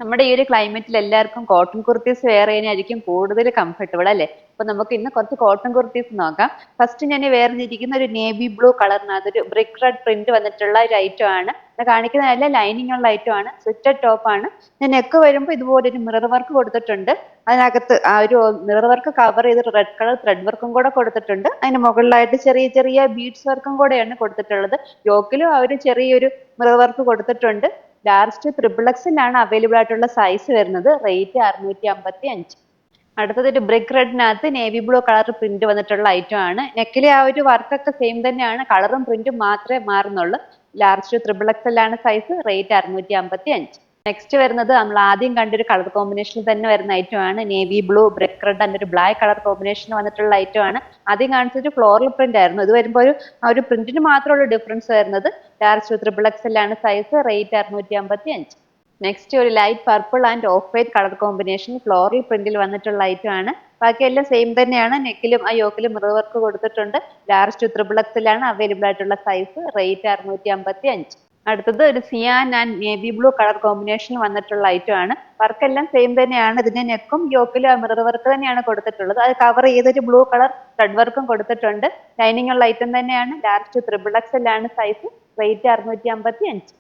നമ്മുടെ ഈ ഒരു ക്ലൈമറ്റിൽ എല്ലാവർക്കും കോട്ടൺ കുർത്തീസ് വെയർ ചെയ്യാനായിരിക്കും കൂടുതൽ കംഫർട്ടബിൾ അല്ലേ? അപ്പൊ നമുക്ക് ഇന്ന് കുറച്ച് കോട്ടൺ കുർത്തീസ് നോക്കാം. ഫസ്റ്റ് ഞാൻ വെയർ ചെയ്തിരിക്കുന്ന ഒരു നേവി ബ്ലൂ കളറിനകത്ത് ഒരു ബ്രിക്ക് റെഡ് പ്രിന്റ് വന്നിട്ടുള്ള ഒരു ഐറ്റം ആണ്. ഞാൻ കാണിക്കുന്നതല്ല, ലൈനിങ് ഉള്ള ഐറ്റം ആണ്. സ്ലിറ്റഡ് ടോപ്പ് ആണ്. ഞാൻ നെക്ക് വരുമ്പോൾ ഇതുപോലെ ഒരു മിറർ വർക്ക് കൊടുത്തിട്ടുണ്ട്. അതിനകത്ത് ആ ഒരു മിറർ വർക്ക് കവർ ചെയ്ത് റെഡ് കളർ ത്രെഡ് വർക്കും കൂടെ കൊടുത്തിട്ടുണ്ട്. അതിന് മുകളിലായിട്ട് ചെറിയ ചെറിയ ബീഡ്സ് വർക്കും കൂടെയാണ് കൊടുത്തിട്ടുള്ളത്. യോക്കിലും ആ ഒരു ചെറിയൊരു മിറർ വർക്ക് കൊടുത്തിട്ടുണ്ട്. ലാർജ് ത്രിബിൾ എക്സിലാണ് അവൈലബിൾ ആയിട്ടുള്ള സൈസ് വരുന്നത്. റേറ്റ് 655. അടുത്തത് ഒരു ബ്രിക്ക് റെഡിനകത്ത് നേവി ബ്ലൂ കളർ പ്രിന്റ് വന്നിട്ടുള്ള ഐറ്റം ആണ്. നെക്കിലെ ആ ഒരു വർക്കൊക്കെ സെയിം തന്നെയാണ്, കളറും പ്രിന്റും മാത്രമേ മാറുന്നുള്ളൂ. ലാർജ് ത്രിബിൾ എക്സൽ ആണ് സൈസ്. റേറ്റ് 655. നെക്സ്റ്റ് വരുന്നത് നമ്മൾ ആദ്യം കണ്ടൊരു കളർ കോമ്പിനേഷനിൽ തന്നെ വരുന്ന ഐറ്റം ആണ്. Navy blue brick red and ഒരു ബ്ലാക്ക് കളർ കോമ്പിനേഷൻ വന്നിട്ടുള്ള ഐറ്റം ആണ്. ആദ്യം കാണിച്ചൊരു ഫ്ലോറൽ പ്രിന്റ് ആയിരുന്നു. ഇത് വരുമ്പോൾ ഒരു പ്രിന്റിന് മാത്രമുള്ള ഡിഫറൻസ് വരുന്നത്. ലാർജ് ത്രിബിൾ എക്സൽ ആണ് സൈസ്. റേറ്റ് 655. നെക്സ്റ്റ് ഒരു light purple and off white colour combination floral പ്രിന്റിൽ വന്നിട്ടുള്ള ഐറ്റം ആണ്. ബാക്കിയെല്ലാം സെയിം തന്നെയാണ്. നെക്കിലും ആ യോക്കിലും മിറർ വർക്ക് കൊടുത്തിട്ടുണ്ട്. ലാർജ് ത്രിബിൾ എക്സൽ ആണ് അവൈലബിൾ ആയിട്ടുള്ള സൈസ്. റേറ്റ് 655. അടുത്തത് ഒരു cyan and navy blue colour combination വന്നിട്ടുള്ള ഐറ്റം ആണ്. വർക്ക് എല്ലാം സെയിം തന്നെയാണ്. ഇതിന്റെ നെക്കും യോക്കിലും മിറർ വർക്ക് തന്നെയാണ് കൊടുത്തിട്ടുള്ളത്. അത് കവർ ചെയ്തൊരു ബ്ലൂ കളർ ത്രെഡ് വർക്കും കൊടുത്തിട്ടുണ്ട്. ലൈനിങ് ഉള്ള ഐറ്റം തന്നെയാണ്. ലാർജ് ത്രിബിൾ എക്സൽ ആണ് സൈസ്. റേറ്റ് 655.